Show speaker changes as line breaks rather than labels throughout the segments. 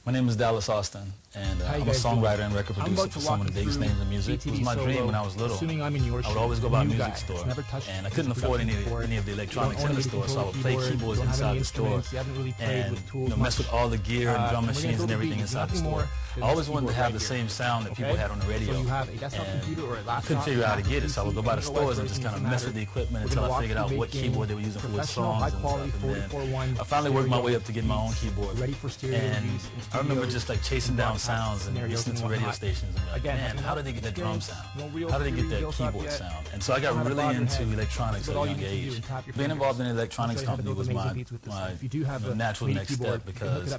My name is Dallas Austin, and I'm a songwriter and record producer for some of the biggest names in music. It was my dream when I was little. I would always go by a music store, and I couldn't afford any of the electronics in the store, so I would play keyboards inside the store and mess with all the gear and drum machines and everything inside the store. I always wanted to have the same sound that people had on the radio, and I couldn't figure out how to get it, so I would go by the stores and just kind of mess with the equipment until I figured out what keyboard they were using for which songs and stuff. And then I finally worked my way up to get my own keyboard, and I remember just like chasing down sounds and listening to radio stations and like, man, how did they get that drum sound? How did they get that keyboard sound? And so I got really into electronics at a young age. Being involved in an electronics company was my natural next step, because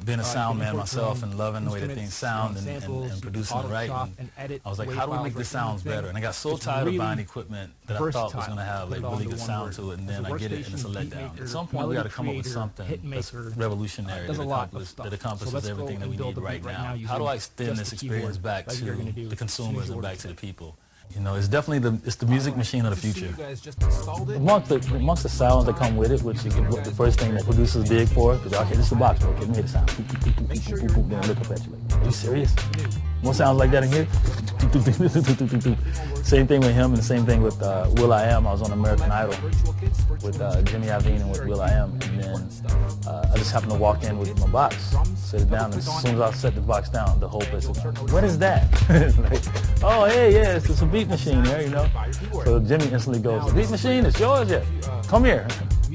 being a sound man myself and loving the way that things sound and producing and writing, I was like, how do we make the sounds better? And I got so tired of buying equipment that I thought was going to have like really good sound to it, and then I get it and it's a letdown. At some point we got to come up with something that's revolutionary that accomplishes everything that we need right now. How do I extend this experience back to the consumers and back to the people? You know, it's definitely the music machine of the future. Amongst the sounds that come with it, which is the first thing that producers dig for, because okay, this is the box, bro. Okay, let me hear the sound. Then I look up at you like, are you serious? More sounds like that in here? Same thing with him, and the same thing with will.i.am. I was on American Idol with Jimmy Iovine and with will.i.am, and then I just happened to walk in with my box, set it down, and as soon as I set the box down, the whole place was like, what is that? Like, oh, hey, yeah, it's a beat machine here, you know? So Jimmy instantly goes, the beat machine, it's yours? Yeah. Come here.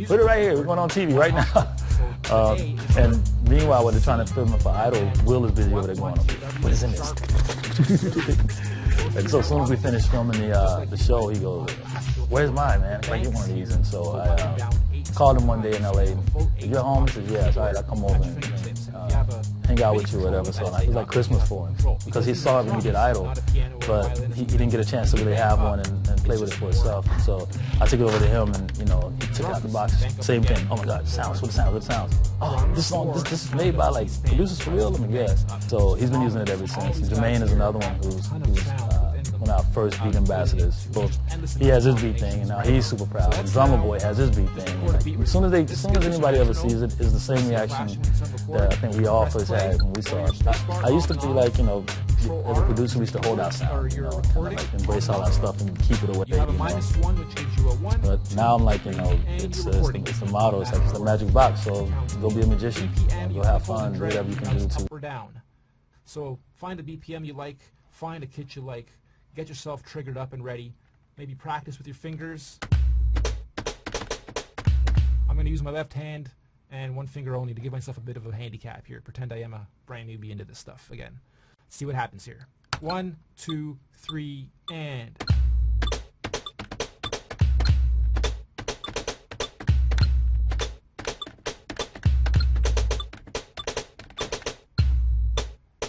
Put it right here. We're going on TV right now. And meanwhile, when they're trying to film it for Idol, Will is busy over there going, what is in this? And so as soon as we finished filming the show, he goes, where's mine, man? Can I get one of these? And so I called him one day in LA. You're home? He said, yeah, it's all right, I'll come over and hang out with you or whatever. So it was like Christmas for him, because he saw it when we did Idol, but he didn't get a chance to really have one and play with it for himself. And so I took it over to him, and you know, he took out the box, same thing. Oh my God, sounds, what sounds. Oh, this is made by like producers for real? I mean, yes. So he's been using it ever since. And Jermaine is another one who's one of our first beat ambassadors. Both, he has his beat thing, and now he's super proud. And Drummer Boy has his beat thing. And like, as soon as anybody ever sees it, it's the same reaction that I think we all first had when we saw it. I used to be like, you know, as a producer, we used to hold our sound, you know, kind of like embrace all our stuff and keep it away. You know? But now I'm like, you know, it's the motto. It's like it's the magic box. So go be a magician, and go have fun, do whatever you can do to.
Up or down. So find a BPM you like, find a kit you like, get yourself triggered up and ready. Maybe practice with your fingers. I'm going to use my left hand and one finger only to give myself a bit of a handicap here. Pretend I am a brand newbie into this stuff again. Let's see what happens here. 1, 2, 3, and...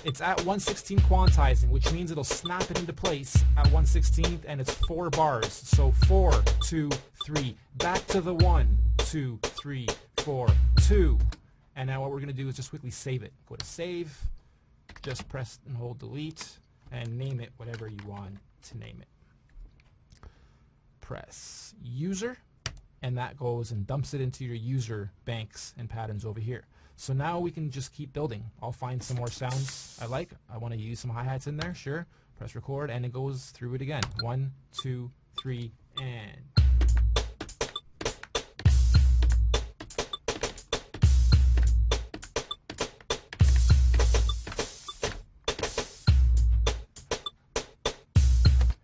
It's at 1/16 quantizing, which means it'll snap it into place at 1/16, and it's 4 bars. So 4, 2, 3, back to the 1, 2, 3, 4, 2. And now what we're going to do is just quickly save it. Go to save, just press and hold delete, and name it whatever you want to name it. Press user, and that goes and dumps it into your user banks and patterns over here. So now we can just keep building. I'll find some more sounds I like. I want to use some hi-hats in there, sure. Press record, and it goes through it again. 1, 2, 3, and...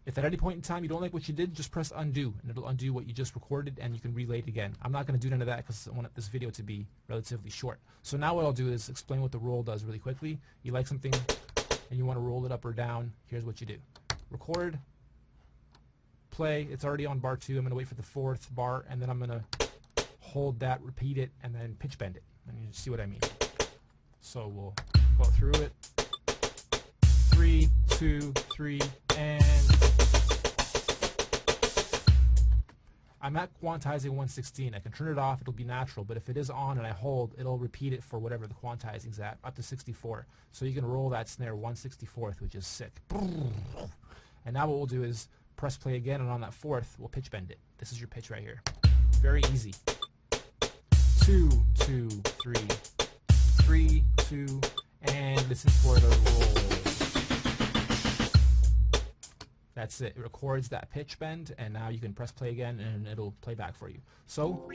If at any point in time you don't like what you did, just press undo, and it'll undo what you just recorded, and you can relay it again. I'm not going to do none of that because I want this video to be relatively short. So now what I'll do is explain what the roll does really quickly. You like something and you want to roll it up or down, here's what you do. Record, play, it's already on bar 2. I'm going to wait for the 4th bar, and then I'm going to hold that, repeat it, and then pitch bend it. And you see what I mean. So we'll go through it. 3, 2, 3, and... I'm at quantizing 1/16. I can turn it off, it'll be natural, but if it is on and I hold, it'll repeat it for whatever the quantizing's at, up to 64. So you can roll that snare 1/64th, which is sick. And now what we'll do is press play again, and on that 4th, we'll pitch bend it. This is your pitch right here. Very easy. 2, 2, 3, 3, 2, and listen for the roll. That's it. It records that pitch bend, and now you can press play again and it'll play back for you. So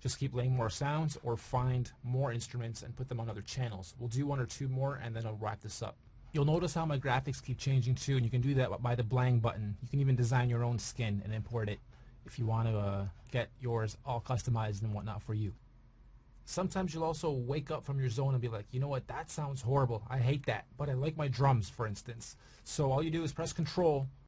just keep laying more sounds or find more instruments and put them on other channels. We'll do 1 or 2 more and then I'll wrap this up. You'll notice how my graphics keep changing too, and you can do that by the blang button. You can even design your own skin and import it if you want to get yours all customized and whatnot for you. Sometimes you'll also wake up from your zone and be like, you know what, that sounds horrible. I hate that, but I like my drums, for instance. So all you do is press Control